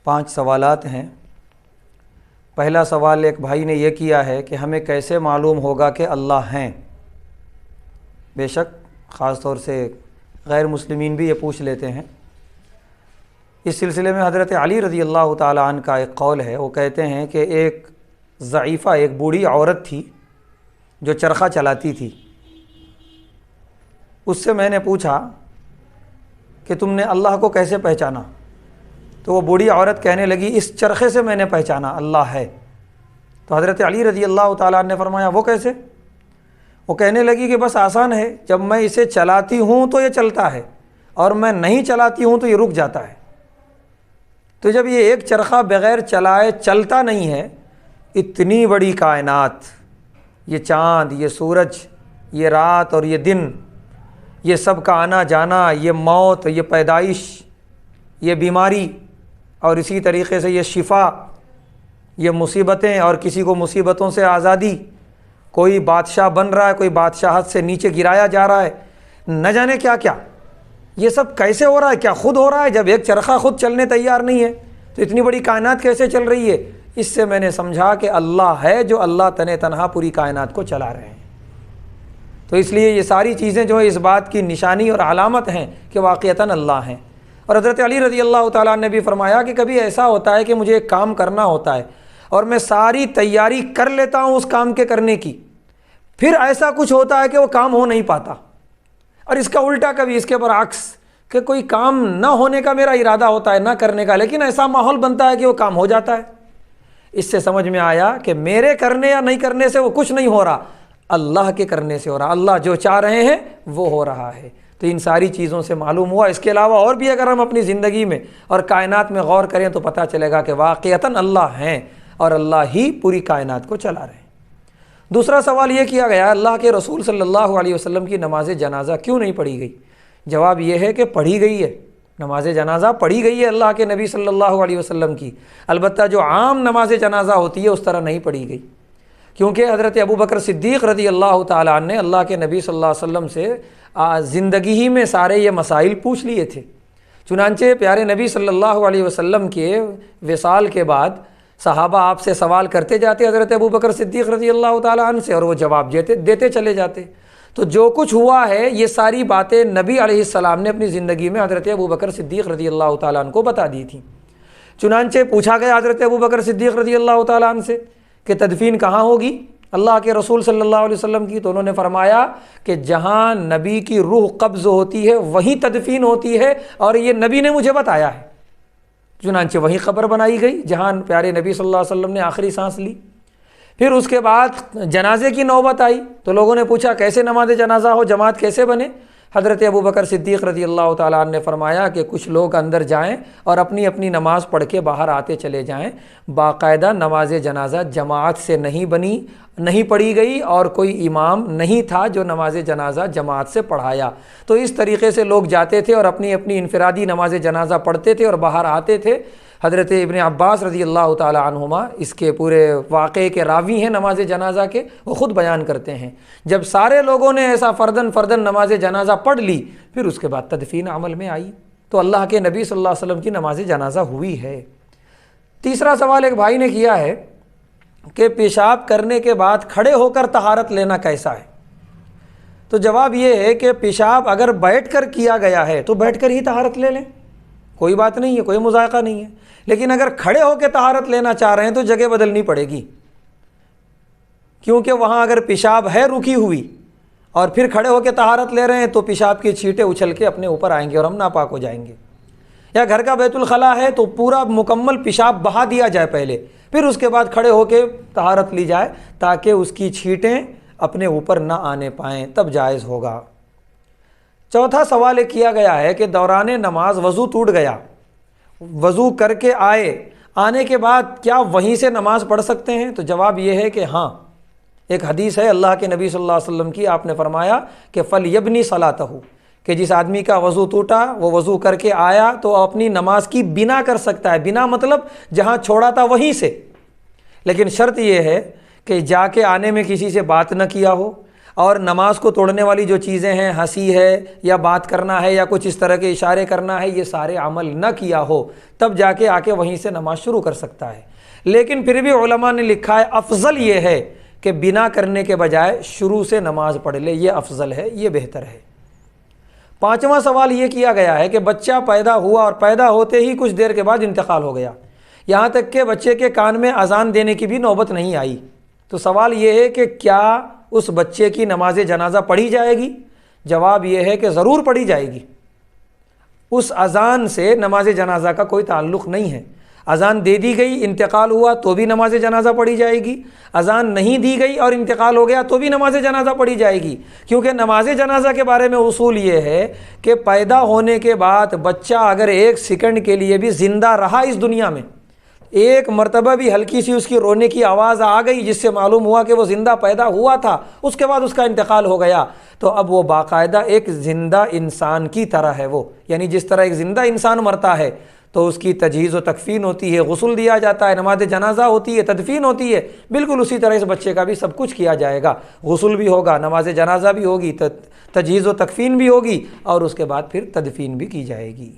5 سوالات ہیں۔ پہلا سوال ایک بھائی نے یہ کیا ہے کہ ہمیں کیسے معلوم ہوگا کہ اللہ ہیں؟ بے شک خاص طور سے غیر مسلمین بھی یہ پوچھ لیتے ہیں۔ اس سلسلے میں حضرت علی رضی اللہ تعالیٰ عنہ کا ایک قول ہے، وہ کہتے ہیں کہ ایک ضعیفہ، ایک بوڑھی عورت تھی جو چرخہ چلاتی تھی۔ اس سے میں نے پوچھا کہ تم نے اللہ کو کیسے پہچانا؟ تو وہ بوڑھی عورت کہنے لگی اس چرخے سے میں نے پہچانا اللہ ہے۔ تو حضرت علی رضی اللہ تعالیٰ عنہ نے فرمایا وہ کیسے؟ وہ کہنے لگی کہ بس آسان ہے، جب میں اسے چلاتی ہوں تو یہ چلتا ہے اور میں نہیں چلاتی ہوں تو یہ رک جاتا ہے۔ تو جب یہ ایک چرخہ بغیر چلائے چلتا نہیں ہے، اتنی بڑی کائنات، یہ چاند، یہ سورج، یہ رات اور یہ دن، یہ سب کا آنا جانا، یہ موت، یہ پیدائش، یہ بیماری اور اسی طریقے سے یہ شفا، یہ مصیبتیں اور کسی کو مصیبتوں سے آزادی، کوئی بادشاہ بن رہا ہے، کوئی بادشاہت سے نیچے گرایا جا رہا ہے، نہ جانے کیا کیا، یہ سب کیسے ہو رہا ہے؟ کیا خود ہو رہا ہے؟ جب ایک چرخہ خود چلنے تیار نہیں ہے تو اتنی بڑی کائنات کیسے چل رہی ہے؟ اس سے میں نے سمجھا کہ اللہ ہے جو اللہ تنہا پوری کائنات کو چلا رہے ہیں۔ تو اس لیے یہ ساری چیزیں جو ہے اس بات کی نشانی اور علامت ہیں کہ واقعتاً اللہ ہیں۔ اور حضرت علی رضی اللہ تعالیٰ نے بھی فرمایا کہ کبھی ایسا ہوتا ہے کہ مجھے ایک کام کرنا ہوتا ہے اور میں ساری تیاری کر لیتا ہوں اس کام کے کرنے کی، پھر ایسا کچھ ہوتا ہے کہ وہ کام ہو نہیں پاتا، اور اس کا الٹا کبھی اس کے برعکس کہ کوئی کام نہ ہونے کا میرا ارادہ ہوتا ہے، نہ کرنے کا، لیکن ایسا ماحول بنتا ہے کہ وہ کام ہو جاتا ہے۔ اس سے سمجھ میں آیا کہ میرے کرنے یا نہیں کرنے سے وہ کچھ نہیں ہو رہا، اللہ کے کرنے سے ہو رہا، اللہ جو چاہ رہے ہیں وہ ہو رہا ہے۔ تو ان ساری چیزوں سے معلوم ہوا۔ اس کے علاوہ اور بھی اگر ہم اپنی زندگی میں اور کائنات میں غور کریں تو پتہ چلے گا کہ واقعتاً اللہ ہیں اور اللہ ہی پوری کائنات کو چلا رہے ہیں۔ دوسرا سوال یہ کیا گیا اللہ کے رسول صلی اللہ علیہ وسلم کی نماز جنازہ کیوں نہیں پڑھی گئی؟ جواب یہ ہے کہ پڑھی گئی ہے، نماز جنازہ پڑھی گئی ہے اللہ کے نبی صلی اللہ علیہ وسلم کی، البتہ جو عام نماز جنازہ ہوتی ہے اس طرح نہیں پڑھی گئی، کیونکہ حضرت ابوبکر صدیق رضی اللہ تعالیٰ عنہ نے اللہ کے نبی صلی اللہ علیہ وسلم سے زندگی ہی میں سارے یہ مسائل پوچھ لیے تھے۔ چنانچہ پیارے نبی صلی اللہ علیہ وسلم کے وصال کے بعد صحابہ آپ سے سوال کرتے جاتے حضرت ابوبکر صدیق رضی اللہ تعالیٰ عنہ سے، اور وہ جواب دیتے چلے جاتے۔ تو جو کچھ ہوا ہے یہ ساری باتیں نبی علیہ السلام نے اپنی زندگی میں حضرت ابوبکر صدیق رضی اللہ تعالیٰ عنہ کو بتا دی تھیں۔ چنانچہ پوچھا گیا حضرت ابوبکر صدیق رضی اللہ تعالیٰ عنہ سے کہ تدفین کہاں ہوگی اللہ کے رسول صلی اللہ علیہ وسلم کی؟ تو انہوں نے فرمایا کہ جہاں نبی کی روح قبض ہوتی ہے وہیں تدفین ہوتی ہے، اور یہ نبی نے مجھے بتایا ہے۔ چنانچہ وہیں قبر بنائی گئی جہاں پیارے نبی صلی اللہ علیہ وسلم نے آخری سانس لی۔ پھر اس کے بعد جنازے کی نوبت آئی تو لوگوں نے پوچھا کیسے نماز جنازہ ہو، جماعت کیسے بنے؟ حضرت ابوبکر صدیق رضی اللہ تعالیٰ عنہ نے فرمایا کہ کچھ لوگ اندر جائیں اور اپنی اپنی نماز پڑھ کے باہر آتے چلے جائیں، باقاعدہ نماز جنازہ جماعت سے نہیں پڑھی گئی، اور کوئی امام نہیں تھا جو نماز جنازہ جماعت سے پڑھایا۔ تو اس طریقے سے لوگ جاتے تھے اور اپنی اپنی انفرادی نماز جنازہ پڑھتے تھے اور باہر آتے تھے۔ حضرت ابن عباس رضی اللہ تعالیٰ عنہما اس کے پورے واقعے کے راوی ہیں نماز جنازہ کے، وہ خود بیان کرتے ہیں جب سارے لوگوں نے ایسا فردن نماز جنازہ پڑھ لی پھر اس کے بعد تدفین عمل میں آئی، تو اللہ کے نبی صلی اللہ علیہ وسلم کی نماز جنازہ ہوئی ہے۔ تیسرا سوال ایک بھائی نے کیا ہے کہ پیشاب کرنے کے بعد کھڑے ہو کر طہارت لینا کیسا ہے؟ تو جواب یہ ہے کہ پیشاب اگر بیٹھ کر کیا گیا ہے تو بیٹھ کر ہی طہارت لے لیں، کوئی بات نہیں ہے، کوئی مذائقہ نہیں ہے، لیکن اگر کھڑے ہو کے طہارت لینا چاہ رہے ہیں تو جگہ بدلنی پڑے گی، کیونکہ وہاں اگر پیشاب ہے رکی ہوئی اور پھر کھڑے ہو کے طہارت لے رہے ہیں تو پیشاب کی چھینٹیں اچھل کے اپنے اوپر آئیں گے اور ہم ناپاک ہو جائیں گے۔ یا گھر کا بیت الخلاء ہے تو پورا مکمل پیشاب بہا دیا جائے پہلے، پھر اس کے بعد کھڑے ہو کے طہارت لی جائے تاکہ اس کی چھینٹیں اپنے اوپر نہ آنے پائیں، تب جائز ہوگا۔ چوتھا سوال یہ کیا گیا ہے کہ دوران نماز وضو ٹوٹ گیا، وضو کر کے آنے کے بعد کیا وہیں سے نماز پڑھ سکتے ہیں؟ تو جواب یہ ہے کہ ہاں، ایک حدیث ہے اللہ کے نبی صلی اللہ علیہ وسلم کی، آپ نے فرمایا کہ فَلْيَبْنِ صَلَاتَهُ، کہ جس آدمی کا وضو ٹوٹا وہ وضو کر کے آیا تو اپنی نماز کی بنا کر سکتا ہے، بنا مطلب جہاں چھوڑا تھا وہیں سے، لیکن شرط یہ ہے کہ جا کے آنے میں کسی سے بات نہ کیا ہو، اور نماز کو توڑنے والی جو چیزیں ہیں، ہنسی ہے یا بات کرنا ہے یا کچھ اس طرح کے اشارے کرنا ہے، یہ سارے عمل نہ کیا ہو، تب جا کے وہیں سے نماز شروع کر سکتا ہے۔ لیکن پھر بھی علماء نے لکھا ہے افضل یہ ہے کہ بنا کرنے کے بجائے شروع سے نماز پڑھ لے، یہ افضل ہے، یہ بہتر ہے۔ پانچواں سوال یہ کیا گیا ہے کہ بچہ پیدا ہوا اور پیدا ہوتے ہی کچھ دیر کے بعد انتقال ہو گیا، یہاں تک کہ بچے کے کان میں اذان دینے کی بھی نوبت نہیں آئی، تو سوال یہ ہے کہ کیا اس بچے کی نماز جنازہ پڑھی جائے گی؟ جواب یہ ہے کہ ضرور پڑھی جائے گی۔ اس اذان سے نماز جنازہ کا کوئی تعلق نہیں ہے۔ اذان دے دی گئی، انتقال ہوا تو بھی نماز جنازہ پڑھی جائے گی، اذان نہیں دی گئی اور انتقال ہو گیا تو بھی نماز جنازہ پڑھی جائے گی، کیونکہ نماز جنازہ کے بارے میں اصول یہ ہے کہ پیدا ہونے کے بعد بچہ اگر ایک سیکنڈ کے لیے بھی زندہ رہا اس دنیا میں، ایک مرتبہ بھی ہلکی سی اس کی رونے کی آواز آ گئی جس سے معلوم ہوا کہ وہ زندہ پیدا ہوا تھا، اس کے بعد اس کا انتقال ہو گیا، تو اب وہ باقاعدہ ایک زندہ انسان کی طرح ہے، وہ یعنی جس طرح ایک زندہ انسان مرتا ہے تو اس کی تجہیز و تکفین ہوتی ہے، غسل دیا جاتا ہے، نماز جنازہ ہوتی ہے، تدفین ہوتی ہے، بالکل اسی طرح اس بچے کا بھی سب کچھ کیا جائے گا، غسل بھی ہوگا، نماز جنازہ بھی ہوگی، تجہیز و تکفین بھی ہوگی اور اس کے بعد پھر تدفین بھی کی جائے گی۔